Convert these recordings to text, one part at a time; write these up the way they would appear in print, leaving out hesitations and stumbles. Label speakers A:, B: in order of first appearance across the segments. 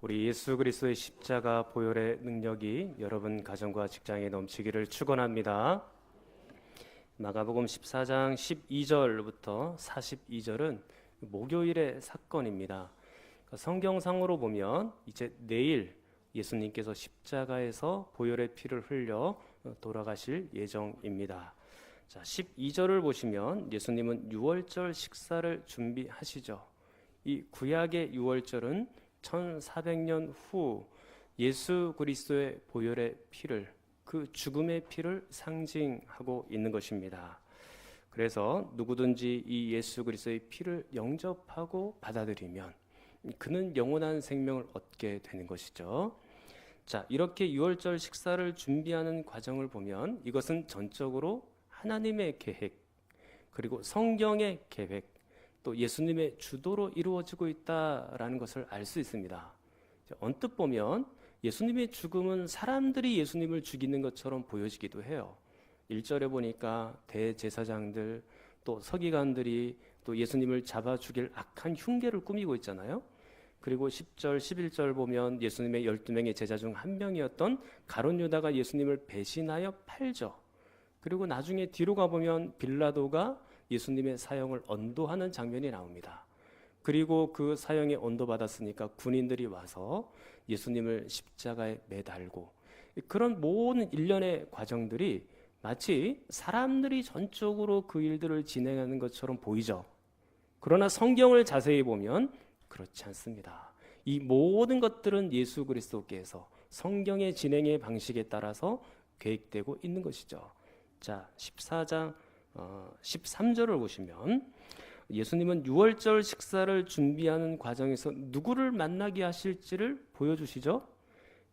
A: 우리 예수 그리스도의 십자가 보혈의 능력이 여러분 가정과 직장에 넘치기를 축원합니다. 마가복음 14장 12절부터 42절은 목요일의 사건입니다. 성경상으로 보면 이제 내일 예수님께서 십자가에서 보혈의 피를 흘려 돌아가실 예정입니다. 자, 12절을 보시면 예수님은 유월절 식사를 준비하시죠. 이 구약의 유월절은 1400년 후 예수 그리스도의 보혈의 피를, 그 죽음의 피를 상징하고 있는 것입니다. 그래서 누구든지 이 예수 그리스도의 피를 영접하고 받아들이면 그는 영원한 생명을 얻게 되는 것이죠. 자, 이렇게 유월절 식사를 준비하는 과정을 보면 이것은 전적으로 하나님의 계획, 그리고 성경의 계획, 또 예수님의 주도로 이루어지고 있다라는 것을 알 수 있습니다. 언뜻 보면 예수님의 죽음은 사람들이 예수님을 죽이는 것처럼 보여지기도 해요. 1절에 보니까 대제사장들 또 서기관들이 또 예수님을 잡아 죽일 악한 흉계를 꾸미고 있잖아요. 그리고 10절, 11절 보면 예수님의 12명의 제자 중 한 명이었던 가룟 유다가 예수님을 배신하여 팔죠. 그리고 나중에 뒤로 가보면 빌라도가 예수님의 사형을 언도하는 장면이 나옵니다. 그리고 그 사형에 언도받았으니까 군인들이 와서 예수님을 십자가에 매달고, 그런 모든 일련의 과정들이 마치 사람들이 전적으로 그 일들을 진행하는 것처럼 보이죠. 그러나 성경을 자세히 보면 그렇지 않습니다. 이 모든 것들은 예수 그리스도께서 성경의 진행의 방식에 따라서 계획되고 있는 것이죠. 자, 14장 13절을 보시면 예수님은 유월절 식사를 준비하는 과정에서 누구를 만나게 하실지를 보여주시죠.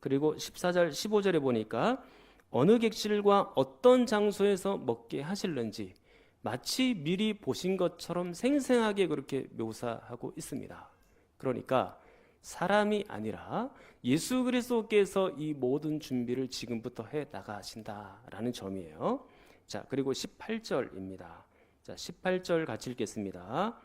A: 그리고 14절 15절에 보니까 어느 객실과 어떤 장소에서 먹게 하실는지 마치 미리 보신 것처럼 생생하게 그렇게 묘사하고 있습니다. 그러니까 사람이 아니라 예수 그리스도께서 이 모든 준비를 지금부터 해 나가신다라는 점이에요. 자, 그리고 18절입니다. 자, 18절 같이 읽겠습니다.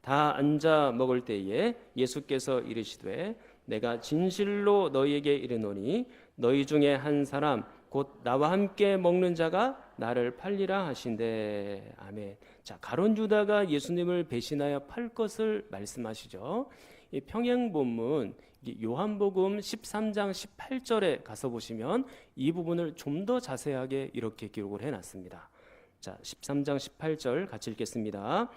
A: 다 앉아 먹을 때에 예수께서 이르시되 내가 진실로 너희에게 이르노니 너희 중에 한 사람 곧 나와 함께 먹는 자가 나를 팔리라 하신대. 아멘. 자, 가룟 유다가 예수님을 배신하여 팔 것을 말씀하시죠. 이 평행 본문 요한복음 13장 18절에 가서 보시면 이 부분을 좀 더 자세하게 이렇게 기록을 해놨습니다. 자, 13장 18절 같이 읽겠습니다.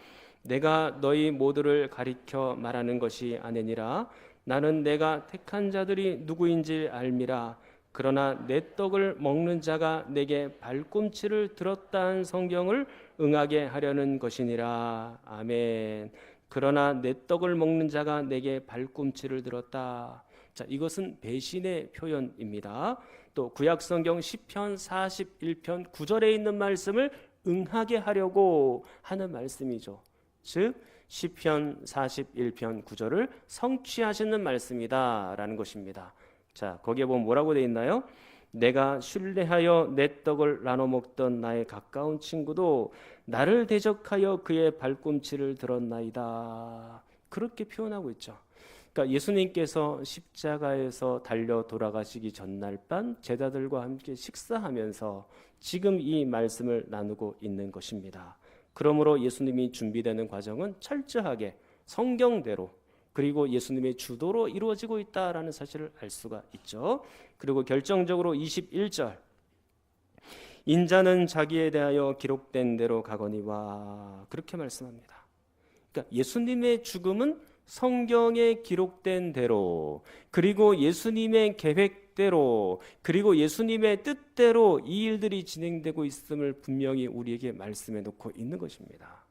A: 내가 너희 모두를 가리켜 말하는 것이 아니니라. 나는 내가 택한 자들이 누구인지 알미라. 그러나 내 떡을 먹는 자가 내게 발꿈치를 들었다는 성경을 응하게 하려는 것이니라. 아멘. 그러나 내 떡을 먹는 자가 내게 발꿈치를 들었다. 자, 이것은 배신의 표현입니다. 또 구약성경 시편 41편 9절에 있는 말씀을 응하게 하려고 하는 말씀이죠. 즉 시편 41편 9절을 성취하시는 말씀이다라는 것입니다. 자, 거기에 보면 뭐라고 되어 있나요? 내가 순례하여 내 떡을 나눠 먹던 나의 가까운 친구도 나를 대적하여 그의 발꿈치를 들었나이다. 그렇게 표현하고 있죠. 그러니까 예수님께서 십자가에서 달려 돌아가시기 전날 밤 제자들과 함께 식사하면서 지금 이 말씀을 나누고 있는 것입니다. 그러므로 예수님이 준비되는 과정은 철저하게 성경대로 그리고 예수님의 주도로 이루어지고 있다라는 사실을 알 수가 있죠. 그리고 결정적으로 21절 인자는 자기에 대하여 기록된 대로 가거니와 그렇게 말씀합니다. 그러니까 예수님의 죽음은 성경에 기록된 대로 그리고 예수님의 계획대로 그리고 예수님의 뜻대로 이 일들이 진행되고 있음을 분명히 우리에게 말씀해 놓고 있는 것입니다.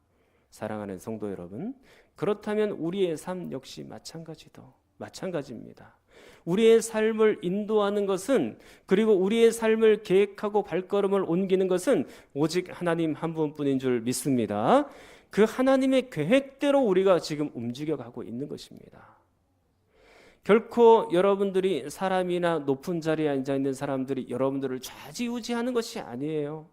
A: 사랑하는 성도 여러분, 그렇다면 우리의 삶 역시 마찬가지입니다. 우리의 삶을 인도하는 것은 그리고 우리의 삶을 계획하고 발걸음을 옮기는 것은 오직 하나님 한 분뿐인 줄 믿습니다. 그 하나님의 계획대로 우리가 지금 움직여가고 있는 것입니다. 결코 여러분들이 사람이나 높은 자리에 앉아있는 사람들이 여러분들을 좌지우지하는 것이 아니에요.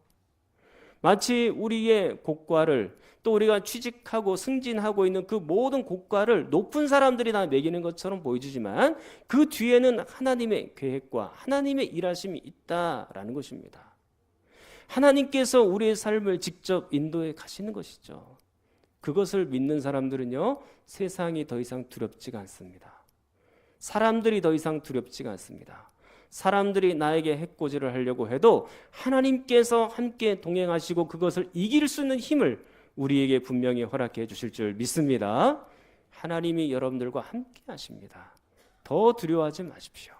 A: 마치 우리의 고과를 또 우리가 취직하고 승진하고 있는 그 모든 고과를 높은 사람들이 다 매기는 것처럼 보여지지만 그 뒤에는 하나님의 계획과 하나님의 일하심이 있다라는 것입니다. 하나님께서 우리의 삶을 직접 인도해 가시는 것이죠. 그것을 믿는 사람들은요, 세상이 더 이상 두렵지가 않습니다. 사람들이 더 이상 두렵지가 않습니다. 사람들이 나에게 해코지를 하려고 해도 하나님께서 함께 동행하시고 그것을 이길 수 있는 힘을 우리에게 분명히 허락해 주실 줄 믿습니다. 하나님이 여러분들과 함께 하십니다. 더 두려워하지 마십시오.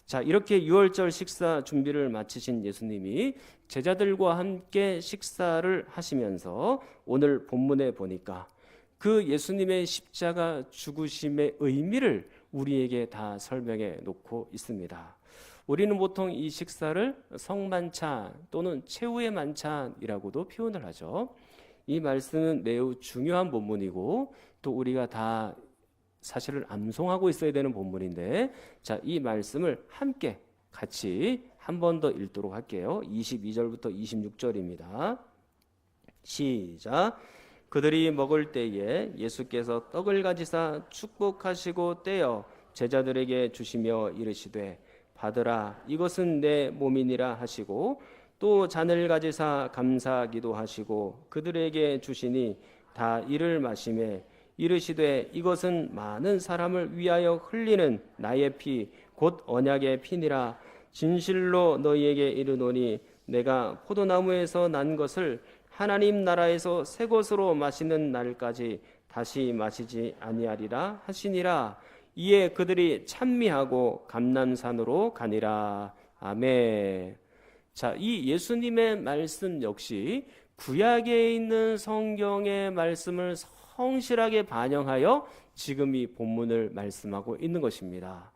A: 자, 이렇게 유월절 식사 준비를 마치신 예수님이 제자들과 함께 식사를 하시면서 오늘 본문에 보니까 그 예수님의 십자가 죽으심의 의미를 우리에게 다 설명해 놓고 있습니다. 우리는 보통 이 식사를 성만찬 또는 최후의 만찬이라고도 표현을 하죠. 이 말씀은 매우 중요한 본문이고 또 우리가 다 사실을 암송하고 있어야 되는 본문인데, 자, 이 말씀을 함께 같이 한 번 더 읽도록 할게요. 22절부터 26절입니다. 시작. 그들이 먹을 때에 예수께서 떡을 가지사 축복하시고 떼어 제자들에게 주시며 이르시되 받으라, 이것은 내 몸이니라 하시고, 또 잔을 가지사 감사하기도 하시고 그들에게 주시니 다 이를 마시매 이르시되 이것은 많은 사람을 위하여 흘리는 나의 피 곧 언약의 피니라. 진실로 너희에게 이르노니 내가 포도나무에서 난 것을 하나님 나라에서 새 것으로 마시는 날까지 다시 마시지 아니하리라 하시니라. 이에 그들이 찬미하고 감람산으로 가니라. 아멘. 자, 이 예수님의 말씀 역시 구약에 있는 성경의 말씀을 성실하게 반영하여 지금 이 본문을 말씀하고 있는 것입니다.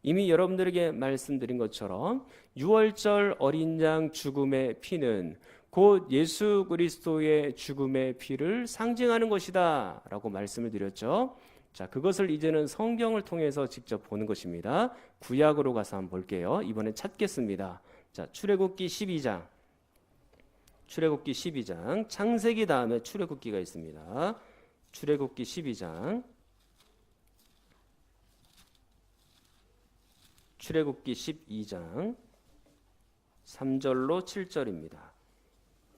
A: 이미 여러분들에게 말씀드린 것처럼 유월절 어린 양 죽음의 피는 곧 예수 그리스도의 죽음의 피를 상징하는 것이다 라고 말씀을 드렸죠. 자, 그것을 이제는 성경을 통해서 직접 보는 것입니다. 구약으로 가서 한번 볼게요. 이번엔 찾겠습니다. 자, 출애굽기 12장. 출애굽기 12장. 창세기 다음에 출애굽기가 있습니다. 출애굽기 12장. 출애굽기 12장 3절로 7절입니다.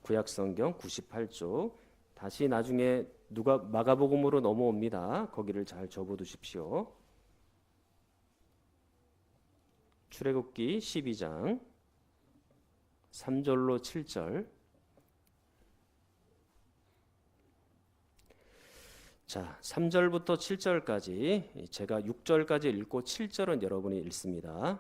A: 구약성경 98쪽. 다시 나중에 누가 마가복음으로 넘어옵니다. 거기를 잘 접어두십시오. 출애굽기 12장 3절로 7절. 자, 3절부터 7절까지 제가 6절까지 읽고 7절은 여러분이 읽습니다.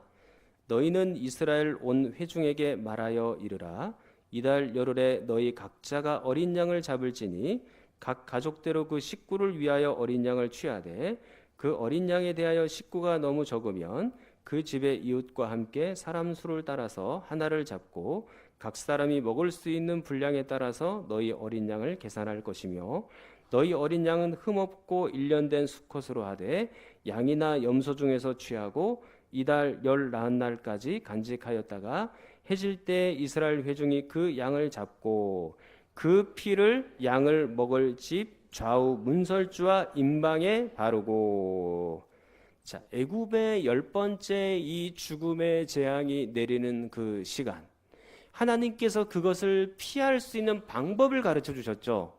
A: 너희는 이스라엘 온 회중에게 말하여 이르라. 이달 열흘에 너희 각자가 어린 양을 잡을지니 각 가족대로 그 식구를 위하여 어린 양을 취하되 그 어린 양에 대하여 식구가 너무 적으면 그 집의 이웃과 함께 사람 수를 따라서 하나를 잡고 각 사람이 먹을 수 있는 분량에 따라서 너희 어린 양을 계산할 것이며, 너희 어린 양은 흠없고 1년 된 수컷으로 하되 양이나 염소 중에서 취하고 이달 열 나은 날까지 간직하였다가 해질 때 이스라엘 회중이 그 양을 잡고 그 피를 양을 먹을 집 좌우 문설주와 임방에 바르고. 자, 애굽의 10번째 이 죽음의 재앙이 내리는 그 시간, 하나님께서 그것을 피할 수 있는 방법을 가르쳐 주셨죠.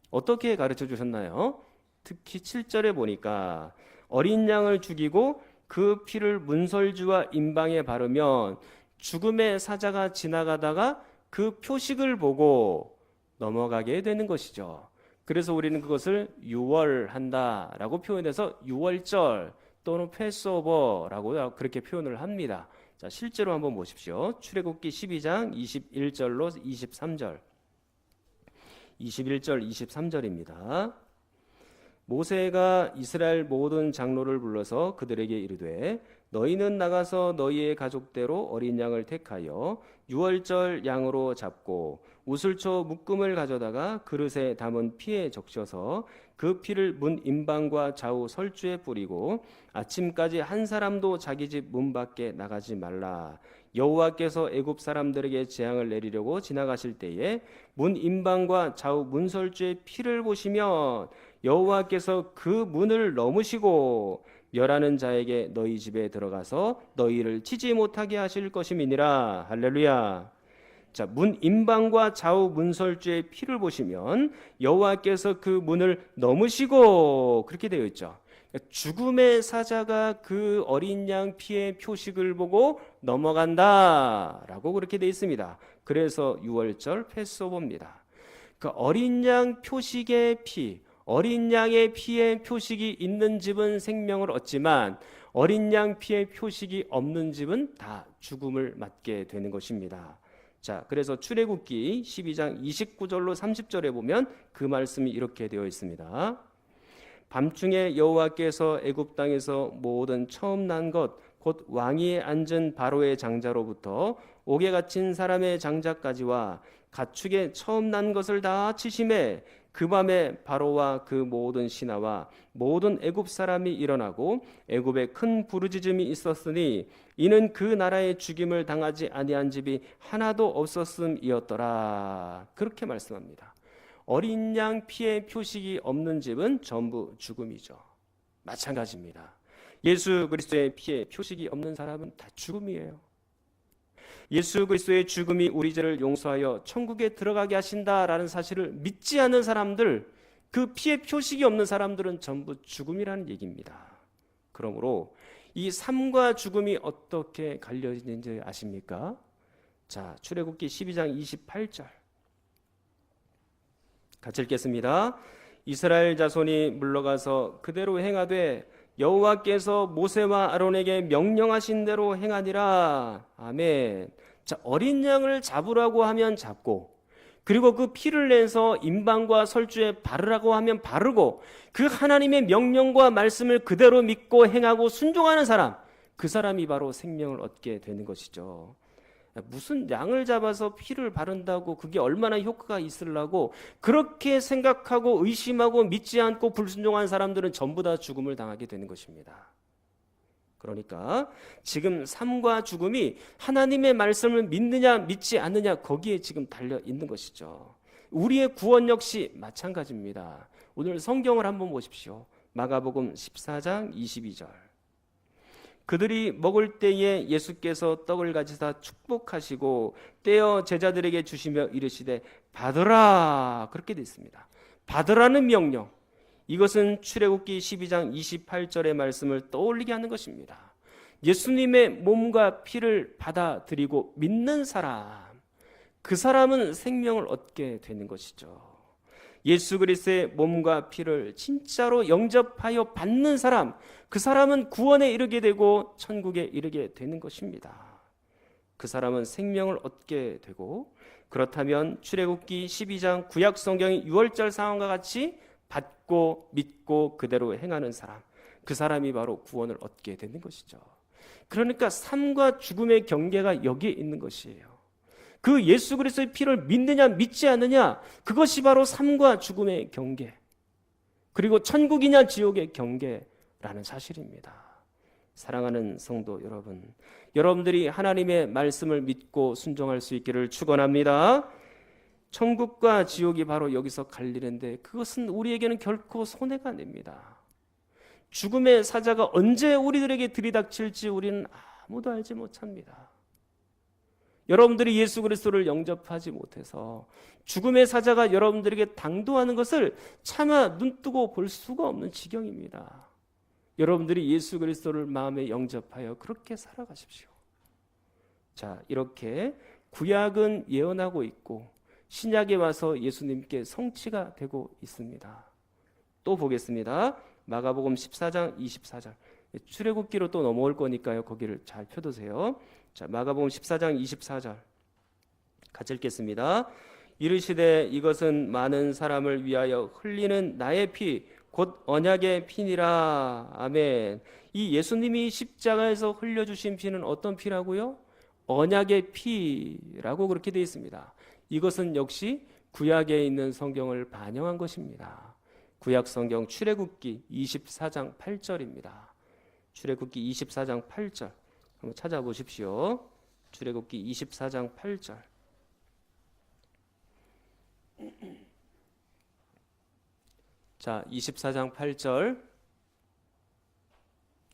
A: 어떻게 가르쳐 주셨나요? 특히 7절에 보니까 어린 양을 죽이고 그 피를 문설주와 임방에 바르면 죽음의 사자가 지나가다가 그 표식을 보고 넘어가게 되는 것이죠. 그래서 우리는 그것을 유월한다라고 표현해서 유월절 또는 패스오버라고 그렇게 표현을 합니다. 자, 실제로 한번 보십시오. 출애굽기 12장 21절로 23절. 21절 23절입니다. 모세가 이스라엘 모든 장로를 불러서 그들에게 이르되 너희는 나가서 너희의 가족대로 어린 양을 택하여 유월절 양으로 잡고 우슬초 묶음을 가져다가 그릇에 담은 피에 적셔서 그 피를 문 임방과 좌우 설주에 뿌리고 아침까지 한 사람도 자기 집 문 밖에 나가지 말라. 여호와께서 애굽 사람들에게 재앙을 내리려고 지나가실 때에 문 임방과 좌우 문설주의 피를 보시면 여호와께서 그 문을 넘으시고 멸하는 자에게 너희 집에 들어가서 너희를 치지 못하게 하실 것임이니라. 할렐루야. 자, 문 임방과 좌우 문설주의 피를 보시면 여호와께서 그 문을 넘으시고 그렇게 되어 있죠. 죽음의 사자가 그 어린 양 피의 표식을 보고 넘어간다라고 그렇게 되어 있습니다. 그래서 유월절 패스오버입니다. 그 어린 양 표식의 피, 어린 양의 피의 표식이 있는 집은 생명을 얻지만 어린 양 피의 표식이 없는 집은 다 죽음을 맞게 되는 것입니다. 자, 그래서 출애굽기 12장 29절로 30절에 보면 그 말씀이 이렇게 되어 있습니다. 밤중에 여호와께서 애굽 땅에서 모든 처음 난 것 곧 왕위에 앉은 바로의 장자로부터 옥에 갇힌 사람의 장자까지와 가축의 처음 난 것을 다 치심에 그 밤에 바로와 그 모든 신하와 모든 애굽 사람이 일어나고 애굽에 큰 부르짖음이 있었으니 이는 그 나라의 죽임을 당하지 아니한 집이 하나도 없었음이었더라. 그렇게 말씀합니다. 어린 양 피의 표식이 없는 집은 전부 죽음이죠. 마찬가지입니다. 예수 그리스도의 피의 표식이 없는 사람은 다 죽음이에요. 예수 그리스도의 죽음이 우리 죄를 용서하여 천국에 들어가게 하신다라는 사실을 믿지 않는 사람들, 그 피의 표식이 없는 사람들은 전부 죽음이라는 얘기입니다. 그러므로 이 삶과 죽음이 어떻게 갈려지는지 아십니까? 자, 출애굽기 12장 28절 같이 읽겠습니다. 이스라엘 자손이 물러가서 그대로 행하되 여호와께서 모세와 아론에게 명령하신 대로 행하니라. 아멘. 자, 어린 양을 잡으라고 하면 잡고, 그리고 그 피를 내서 임방과 설주에 바르라고 하면 바르고, 그 하나님의 명령과 말씀을 그대로 믿고 행하고 순종하는 사람, 그 사람이 바로 생명을 얻게 되는 것이죠. 무슨 양을 잡아서 피를 바른다고 그게 얼마나 효과가 있으려고 그렇게 생각하고 의심하고 믿지 않고 불순종한 사람들은 전부 다 죽음을 당하게 되는 것입니다. 그러니까 지금 삶과 죽음이 하나님의 말씀을 믿느냐 믿지 않느냐 거기에 지금 달려 있는 것이죠. 우리의 구원 역시 마찬가지입니다. 오늘 성경을 한번 보십시오. 마가복음 14장 22절. 그들이 먹을 때에 예수께서 떡을 가지사 축복하시고 떼어 제자들에게 주시며 이르시되 받으라. 그렇게 되어 있습니다. 받으라는 명령. 이것은 출애굽기 12장 28절의 말씀을 떠올리게 하는 것입니다. 예수님의 몸과 피를 받아들이고 믿는 사람, 그 사람은 생명을 얻게 되는 것이죠. 예수 그리스도의 몸과 피를 진짜로 영접하여 받는 사람, 그 사람은 구원에 이르게 되고 천국에 이르게 되는 것입니다. 그 사람은 생명을 얻게 되고, 그렇다면 출애굽기 12장 구약 성경의 6월절 상황과 같이 받고 믿고 그대로 행하는 사람, 그 사람이 바로 구원을 얻게 되는 것이죠. 그러니까 삶과 죽음의 경계가 여기에 있는 것이에요. 그 예수 그리스도의 피를 믿느냐 믿지 않느냐, 그것이 바로 삶과 죽음의 경계, 그리고 천국이냐 지옥의 경계라는 사실입니다. 사랑하는 성도 여러분, 여러분들이 하나님의 말씀을 믿고 순종할 수 있기를 축원합니다. 천국과 지옥이 바로 여기서 갈리는데 그것은 우리에게는 결코 손해가 아닙니다. 죽음의 사자가 언제 우리들에게 들이닥칠지 우리는 아무도 알지 못합니다. 여러분들이 예수 그리스도를 영접하지 못해서 죽음의 사자가 여러분들에게 당도하는 것을 차마 눈뜨고 볼 수가 없는 지경입니다. 여러분들이 예수 그리스도를 마음에 영접하여 그렇게 살아가십시오. 자, 이렇게 구약은 예언하고 있고 신약에 와서 예수님께 성취가 되고 있습니다. 또 보겠습니다. 마가복음 14장 24절. 출애굽기로 또 넘어올 거니까요. 거기를 잘 펴두세요. 자, 마가복음 14장 24절 같이 읽겠습니다. 이르시되 이것은 많은 사람을 위하여 흘리는 나의 피 곧 언약의 피니라. 아멘. 이 예수님이 십자가에서 흘려주신 피는 어떤 피라고요? 언약의 피라고 그렇게 되어 있습니다. 이것은 역시 구약에 있는 성경을 반영한 것입니다. 구약 성경 출애굽기 24장 8절입니다. 출애굽기 24장 8절 한번 찾아보십시오. 출애굽기 24장 8절. 자, 24장 8절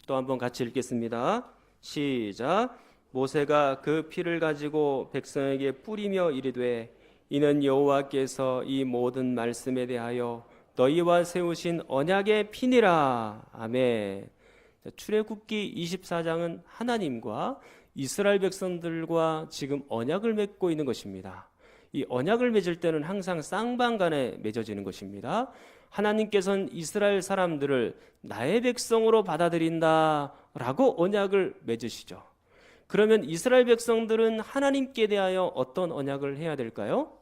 A: 또 한번 같이 읽겠습니다. 시작. 모세가 그 피를 가지고 백성에게 뿌리며 이르되 이는 여호와께서 이 모든 말씀에 대하여 너희와 세우신 언약의 피니라. 아멘. 출애굽기 24장은 하나님과 이스라엘 백성들과 지금 언약을 맺고 있는 것입니다. 이 언약을 맺을 때는 항상 쌍방간에 맺어지는 것입니다. 하나님께서는 이스라엘 사람들을 나의 백성으로 받아들인다라고 언약을 맺으시죠. 그러면 이스라엘 백성들은 하나님께 대하여 어떤 언약을 해야 될까요?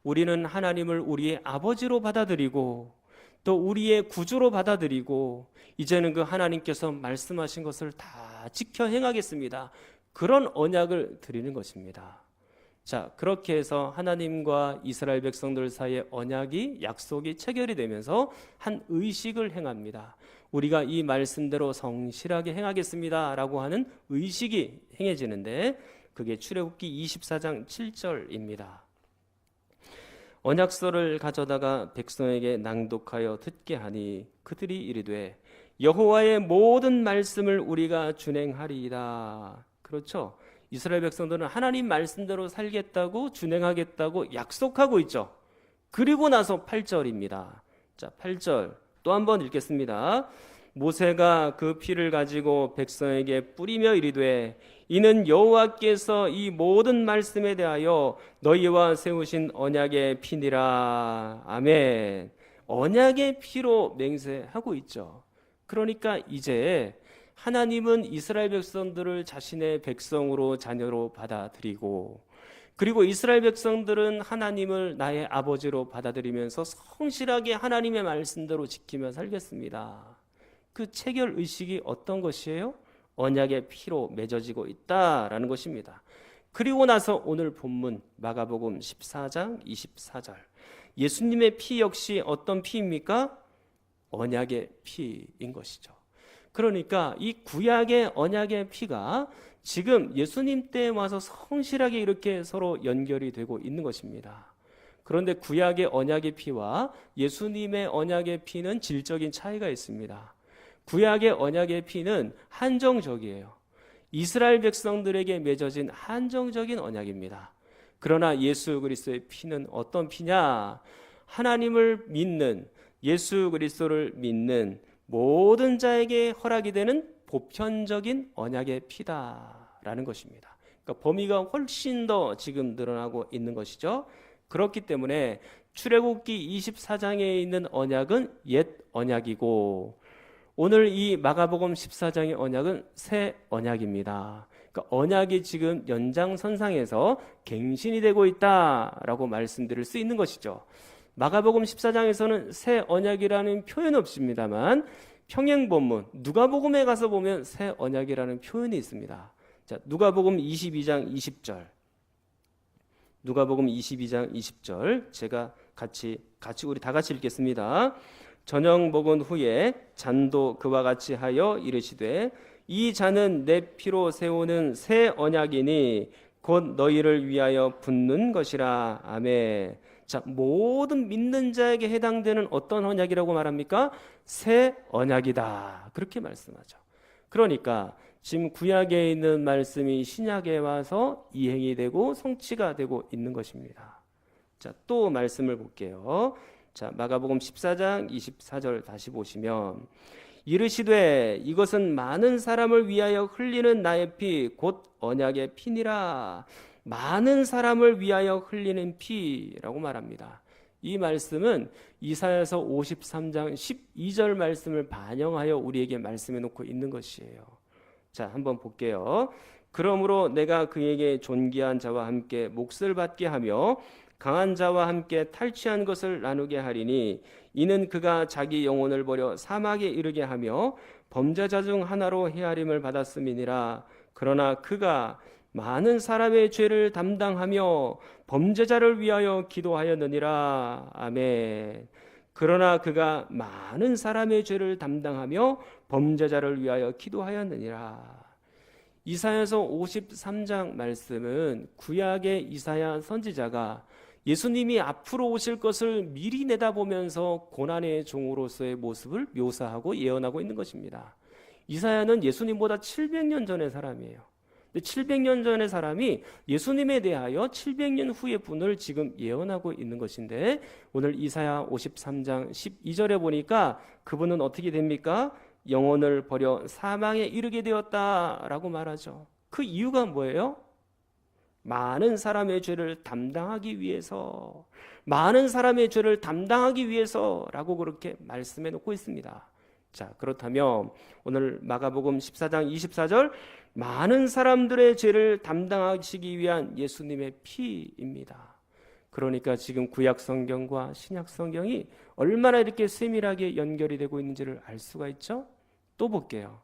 A: 우리는 하나님을 우리의 아버지로 받아들이고 또 우리의 구주로 받아들이고 이제는 그 하나님께서 말씀하신 것을 다 지켜 행하겠습니다. 그런 언약을 드리는 것입니다. 자, 그렇게 해서 하나님과 이스라엘 백성들 사이의 언약이 약속이 체결이 되면서 한 의식을 행합니다. 우리가 이 말씀대로 성실하게 행하겠습니다 라고 하는 의식이 행해지는데 그게 출애굽기 24장 7절입니다. 언약서를 가져다가 백성에게 낭독하여 듣게 하니 그들이 이르되 여호와의 모든 말씀을 우리가 준행하리이다. 그렇죠? 이스라엘 백성들은 하나님 말씀대로 살겠다고 준행하겠다고 약속하고 있죠. 그리고 나서 8절입니다. 자, 8절 또 한번 읽겠습니다. 모세가 그 피를 가지고 백성에게 뿌리며 이르되 이는 여호와께서 이 모든 말씀에 대하여 너희와 세우신 언약의 피니라. 아멘. 언약의 피로 맹세하고 있죠. 그러니까 이제 하나님은 이스라엘 백성들을 자신의 백성으로 자녀로 받아들이고 그리고 이스라엘 백성들은 하나님을 나의 아버지로 받아들이면서 성실하게 하나님의 말씀대로 지키며 살겠습니다. 그 체결 의식이 어떤 것이에요? 언약의 피로 맺어지고 있다라는 것입니다. 그리고 나서 오늘 본문 마가복음 14장 24절 예수님의 피 역시 어떤 피입니까? 언약의 피인 것이죠. 그러니까 이 구약의 언약의 피가 지금 예수님 때에 와서 성실하게 이렇게 서로 연결이 되고 있는 것입니다. 그런데 구약의 언약의 피와 예수님의 언약의 피는 질적인 차이가 있습니다. 구약의 언약의 피는 한정적이에요. 이스라엘 백성들에게 맺어진 한정적인 언약입니다. 그러나 예수 그리스도의 피는 어떤 피냐? 하나님을 믿는 예수 그리스도를 믿는 모든 자에게 허락이 되는 보편적인 언약의 피다라는 것입니다. 그러니까 범위가 훨씬 더 지금 늘어나고 있는 것이죠. 그렇기 때문에 출애굽기 24장에 있는 언약은 옛 언약이고 오늘 이 마가복음 14장의 언약은 새 언약입니다. 그러니까 언약이 지금 연장선상에서 갱신이 되고 있다라고 말씀드릴 수 있는 것이죠. 마가복음 14장에서는 새 언약이라는 표현 없습니다만 평행본문 누가복음에 가서 보면 새 언약이라는 표현이 있습니다. 자, 누가복음 22장 20절. 누가복음 22장 20절 제가 같이 우리 다 같이 읽겠습니다. 저녁 먹은 후에 잔도 그와 같이 하여 이르시되 이 잔은 내 피로 세우는 새 언약이니 곧 너희를 위하여 붓는 것이라. 아멘. 자, 모든 믿는 자에게 해당되는 어떤 언약이라고 말합니까? 새 언약이다. 그렇게 말씀하죠. 그러니까 지금 구약에 있는 말씀이 신약에 와서 이행이 되고 성취가 되고 있는 것입니다. 자, 또 말씀을 볼게요. 자, 마가복음 14장 24절 다시 보시면 이르시되 이것은 많은 사람을 위하여 흘리는 나의 피 곧 언약의 피니라. 많은 사람을 위하여 흘리는 피라고 말합니다. 이 말씀은 이사야서 53장 12절 말씀을 반영하여 우리에게 말씀해 놓고 있는 것이에요. 자, 한번 볼게요. 그러므로 내가 그에게 존귀한 자와 함께 몫을 받게 하며 강한 자와 함께 탈취한 것을 나누게 하리니 이는 그가 자기 영혼을 버려 사막에 이르게 하며 범죄자 중 하나로 헤아림을 받았음이니라. 그러나 그가 많은 사람의 죄를 담당하며 범죄자를 위하여 기도하였느니라. 아멘. 그러나 그가 많은 사람의 죄를 담당하며 범죄자를 위하여 기도하였느니라. 이사야서 53장 말씀은 구약의 이사야 선지자가 예수님이 앞으로 오실 것을 미리 내다보면서 고난의 종으로서의 모습을 묘사하고 예언하고 있는 것입니다. 이사야는 예수님보다 700년 전의 사람이에요. 700년 전의 사람이 예수님에 대하여 700년 후의 분을 지금 예언하고 있는 것인데, 오늘 이사야 53장 12절에 보니까 그분은 어떻게 됩니까? 영혼을 버려 사망에 이르게 되었다라고 말하죠. 그 이유가 뭐예요? 많은 사람의 죄를 담당하기 위해서, 많은 사람의 죄를 담당하기 위해서라고 그렇게 말씀해 놓고 있습니다. 자, 그렇다면 오늘 마가복음 14장 24절, 많은 사람들의 죄를 담당하시기 위한 예수님의 피입니다. 그러니까 지금 구약 성경과 신약 성경이 얼마나 이렇게 세밀하게 연결이 되고 있는지를 알 수가 있죠? 또 볼게요.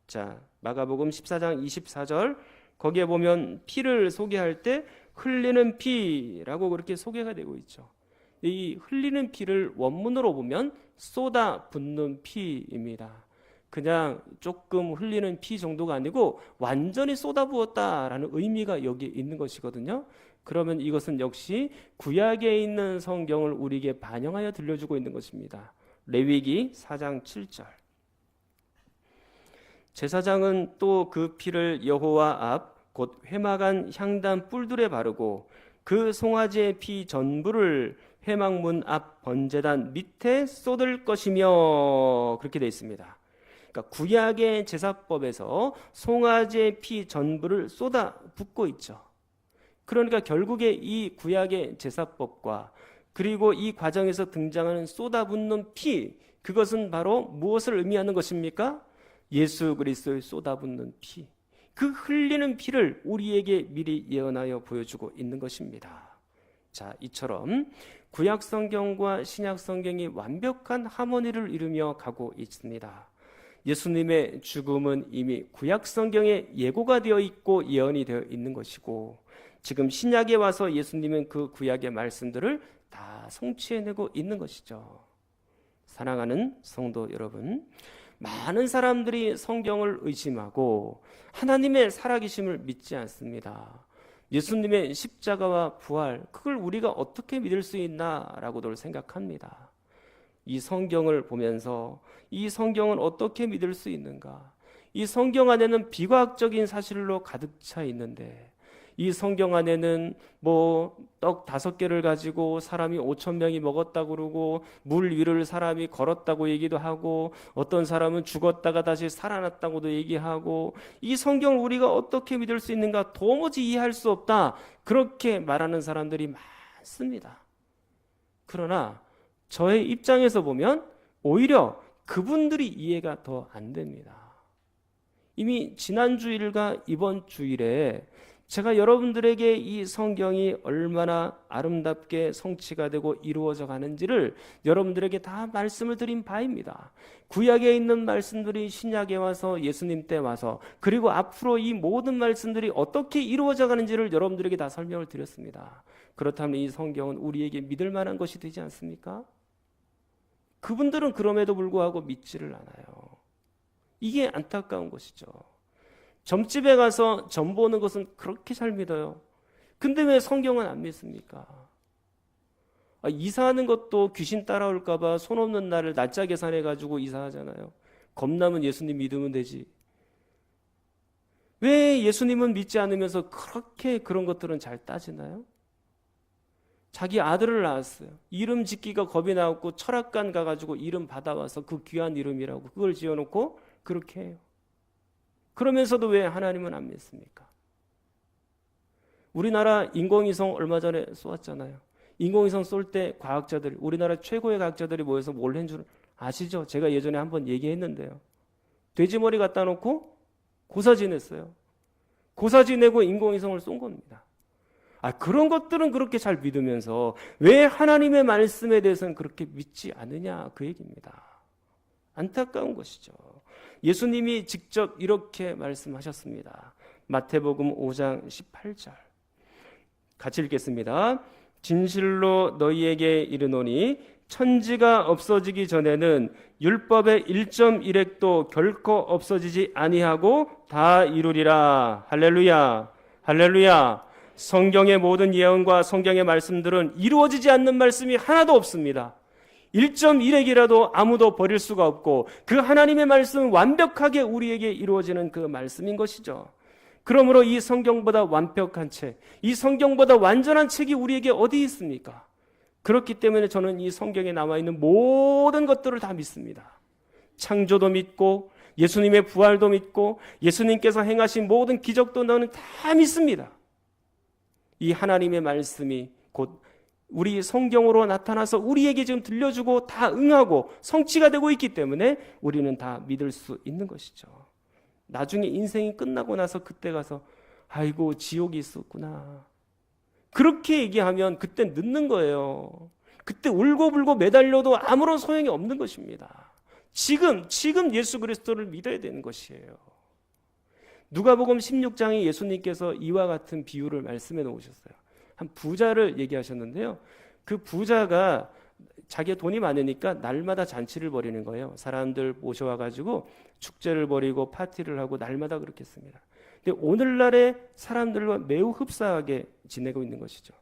A: 자, 마가복음 14장 24절, 거기에 보면 피를 소개할 때 흘리는 피라고 그렇게 소개가 되고 있죠. 이 흘리는 피를 원문으로 보면 쏟아 붓는 피입니다. 그냥 조금 흘리는 피 정도가 아니고 완전히 쏟아부었다라는 의미가 여기에 있는 것이거든요. 그러면 이것은 역시 구약에 있는 성경을 우리에게 반영하여 들려주고 있는 것입니다. 레위기 4장 7절. 제사장은 또 그 피를 여호와 앞 곧 회막안 향단 뿔들에 바르고 그 송아지의 피 전부를 회막문 앞 번제단 밑에 쏟을 것이며, 그렇게 되어 있습니다. 그러니까 구약의 제사법에서 송아지의 피 전부를 쏟아 붓고 있죠. 그러니까 결국에 이 구약의 제사법과 그리고 이 과정에서 등장하는 쏟아붓는 피, 그것은 바로 무엇을 의미하는 것입니까? 예수 그리스도의 쏟아붓는 피, 그 흘리는 피를 우리에게 미리 예언하여 보여주고 있는 것입니다. 자, 이처럼 구약 성경과 신약 성경이 완벽한 하모니를 이루며 가고 있습니다. 예수님의 죽음은 이미 구약 성경에 예고가 되어 있고 예언이 되어 있는 것이고, 지금 신약에 와서 예수님은 그 구약의 말씀들을 다 성취해내고 있는 것이죠. 사랑하는 성도 여러분, 많은 사람들이 성경을 의심하고 하나님의 살아계심을 믿지 않습니다. 예수님의 십자가와 부활, 그걸 우리가 어떻게 믿을 수 있나라고들 생각합니다. 이 성경을 보면서 이 성경은 어떻게 믿을 수 있는가? 이 성경 안에는 비과학적인 사실로 가득 차 있는데, 이 성경 안에는 떡 5개를 가지고 사람이 5,000명이 먹었다고 그러고, 물 위를 사람이 걸었다고 얘기도 하고, 어떤 사람은 죽었다가 다시 살아났다고도 얘기하고, 이 성경을 우리가 어떻게 믿을 수 있는가? 도무지 이해할 수 없다, 그렇게 말하는 사람들이 많습니다. 그러나 저의 입장에서 보면 오히려 그분들이 이해가 더 안 됩니다. 이미 지난 주일과 이번 주일에 제가 여러분들에게 이 성경이 얼마나 아름답게 성취가 되고 이루어져 가는지를 여러분들에게 다 말씀을 드린 바입니다. 구약에 있는 말씀들이 신약에 와서 예수님 때 와서, 그리고 앞으로 이 모든 말씀들이 어떻게 이루어져 가는지를 여러분들에게 다 설명을 드렸습니다. 그렇다면 이 성경은 우리에게 믿을 만한 것이 되지 않습니까? 그분들은 그럼에도 불구하고 믿지를 않아요. 이게 안타까운 것이죠. 점집에 가서 점 보는 것은 그렇게 잘 믿어요. 근데 왜 성경은 안 믿습니까? 이사하는 것도 귀신 따라올까 봐 손 없는 날을 날짜 계산해가지고 이사하잖아요. 겁나면 예수님 믿으면 되지. 왜 예수님은 믿지 않으면서 그렇게 그런 것들은 잘 따지나요? 자기 아들을 낳았어요. 이름 짓기가 겁이 나고 철학관 가가지고 이름 받아와서 그 귀한 이름이라고 그걸 지어놓고 그렇게 해요. 그러면서도 왜 하나님은 안 믿습니까? 우리나라 인공위성 얼마 전에 쏘았잖아요. 인공위성 쏠 때 과학자들, 우리나라 최고의 과학자들이 모여서 뭘 한 줄 아시죠? 제가 예전에 한번 얘기했는데요. 돼지머리 갖다 놓고 고사 지냈어요. 고사 지내고 인공위성을 쏜 겁니다. 그런 것들은 그렇게 잘 믿으면서 왜 하나님의 말씀에 대해서는 그렇게 믿지 않느냐, 그 얘기입니다. 안타까운 것이죠. 예수님이 직접 이렇게 말씀하셨습니다. 마태복음 5장 18절 같이 읽겠습니다. 진실로 너희에게 이르노니 천지가 없어지기 전에는 율법의 1.1획도 결코 없어지지 아니하고 다 이루리라. 할렐루야, 할렐루야. 성경의 모든 예언과 성경의 말씀들은 이루어지지 않는 말씀이 하나도 없습니다. 1.1획이라도 아무도 버릴 수가 없고 그 하나님의 말씀은 완벽하게 우리에게 이루어지는 그 말씀인 것이죠. 그러므로 이 성경보다 완벽한 책, 이 성경보다 완전한 책이 우리에게 어디 있습니까? 그렇기 때문에 저는 이 성경에 남아있는 모든 것들을 다 믿습니다. 창조도 믿고 예수님의 부활도 믿고 예수님께서 행하신 모든 기적도 나는 다 믿습니다. 이 하나님의 말씀이 곧 우리 성경으로 나타나서 우리에게 지금 들려주고 다 응하고 성취가 되고 있기 때문에 우리는 다 믿을 수 있는 것이죠. 나중에 인생이 끝나고 나서 그때 가서 아이고 지옥이 있었구나 그렇게 얘기하면 그때 늦는 거예요. 그때 울고불고 매달려도 아무런 소용이 없는 것입니다. 지금 예수 그리스도를 믿어야 되는 것이에요. 누가복음 16장에 예수님께서 이와 같은 비유를 말씀해 놓으셨어요. 한 부자를 얘기하셨는데요. 그 부자가 자기가 돈이 많으니까 날마다 잔치를 벌이는 거예요. 사람들 모셔와가지고 축제를 벌이고 파티를 하고 날마다 그렇게 했습니다. 근데 오늘날의 사람들과 매우 흡사하게 지내고 있는 것이죠.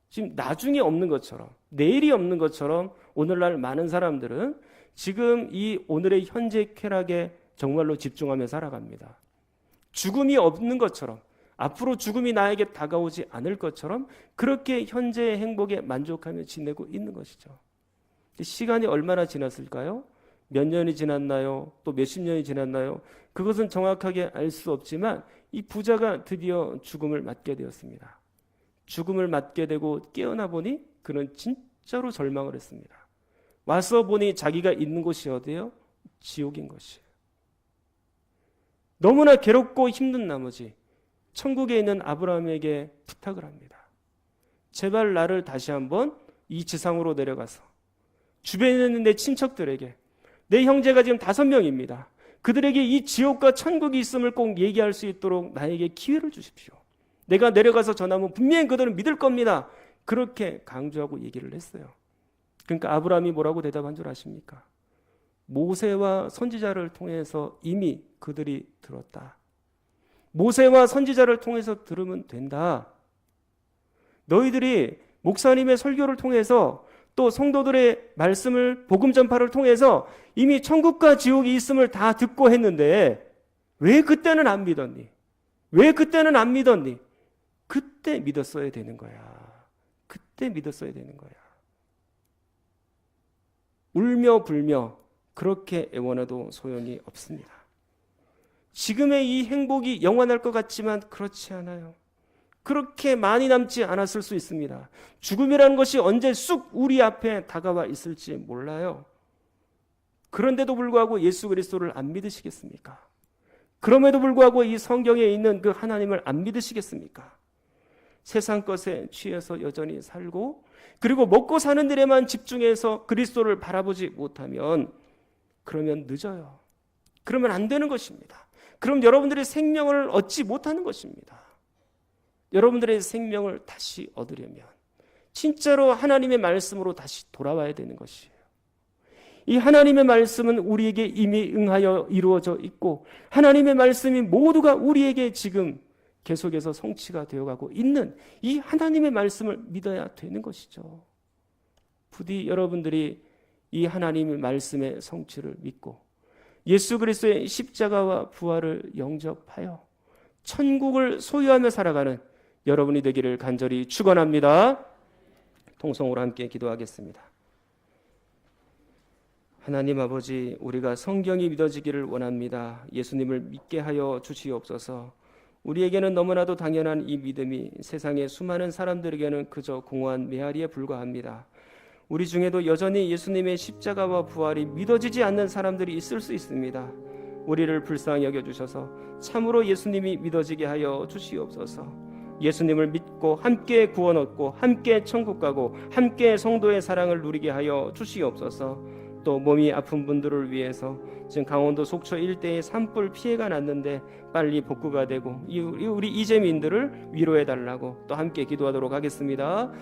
A: 지금 나중에 없는 것처럼 내일이 없는 것처럼 오늘날 많은 사람들은 지금 이 오늘의 현재 쾌락에 정말로 집중하며 살아갑니다. 죽음이 없는 것처럼 앞으로 죽음이 나에게 다가오지 않을 것처럼 그렇게 현재의 행복에 만족하며 지내고 있는 것이죠. 시간이 얼마나 지났을까요? 몇 년이 지났나요? 또 몇십 년이 지났나요? 그것은 정확하게 알 수 없지만 이 부자가 드디어 죽음을 맞게 되었습니다. 죽음을 맞게 되고 깨어나 보니 그는 진짜로 절망을 했습니다. 와서 보니 자기가 있는 곳이 어디예요? 지옥인 것이에요. 너무나 괴롭고 힘든 나머지 천국에 있는 아브라함에게 부탁을 합니다. 제발 나를 다시 한번 이 지상으로 내려가서 주변에 있는 내 친척들에게 내 형제가 지금 5명입니다. 그들에게 이 지옥과 천국이 있음을 꼭 얘기할 수 있도록 나에게 기회를 주십시오. 내가 내려가서 전하면 분명히 그들은 믿을 겁니다. 그렇게 강조하고 얘기를 했어요. 그러니까 아브라함이 뭐라고 대답한 줄 아십니까? 모세와 선지자를 통해서 이미 그들이 들었다. 모세와 선지자를 통해서 들으면 된다. 너희들이 목사님의 설교를 통해서 또 성도들의 말씀을 복음 전파를 통해서 이미 천국과 지옥이 있음을 다 듣고 했는데 왜 그때는 안 믿었니? 왜 그때는 안 믿었니? 그때 믿었어야 되는 거야. 그때 믿었어야 되는 거야. 울며 불며 그렇게 애원해도 소용이 없습니다. 지금의 이 행복이 영원할 것 같지만 그렇지 않아요. 그렇게 많이 남지 않았을 수 있습니다. 죽음이라는 것이 언제 쑥 우리 앞에 다가와 있을지 몰라요. 그런데도 불구하고 예수 그리스도를 안 믿으시겠습니까? 그럼에도 불구하고 이 성경에 있는 그 하나님을 안 믿으시겠습니까? 세상 것에 취해서 여전히 살고 그리고 먹고 사는 일에만 집중해서 그리스도를 바라보지 못하면 그러면 늦어요. 그러면 안 되는 것입니다. 그럼 여러분들의 생명을 얻지 못하는 것입니다. 여러분들의 생명을 다시 얻으려면 진짜로 하나님의 말씀으로 다시 돌아와야 되는 것이에요. 이 하나님의 말씀은 우리에게 이미 응하여 이루어져 있고 하나님의 말씀이 모두가 우리에게 지금 계속해서 성취가 되어가고 있는 이 하나님의 말씀을 믿어야 되는 것이죠. 부디 여러분들이 이 하나님의 말씀의 성취를 믿고 예수 그리스도의 십자가와 부활을 영접하여 천국을 소유하며 살아가는 여러분이 되기를 간절히 축원합니다. 통성으로 함께 기도하겠습니다. 하나님 아버지, 우리가 성경이 믿어지기를 원합니다. 예수님을 믿게 하여 주시옵소서. 우리에게는 너무나도 당연한 이 믿음이 세상의 수많은 사람들에게는 그저 공허한 메아리에 불과합니다. 우리 중에도 여전히 예수님의 십자가와 부활이 믿어지지 않는 사람들이 있을 수 있습니다. 우리를 불쌍히 여겨주셔서 참으로 예수님이 믿어지게 하여 주시옵소서. 예수님을 믿고 함께 구원 얻고 함께 천국 가고 함께 성도의 사랑을 누리게 하여 주시옵소서. 또 몸이 아픈 분들을 위해서 지금 강원도 속초 일대에 산불 피해가 났는데 빨리 복구가 되고 우리 이재민들을 위로해 달라고 또 함께 기도하도록 하겠습니다.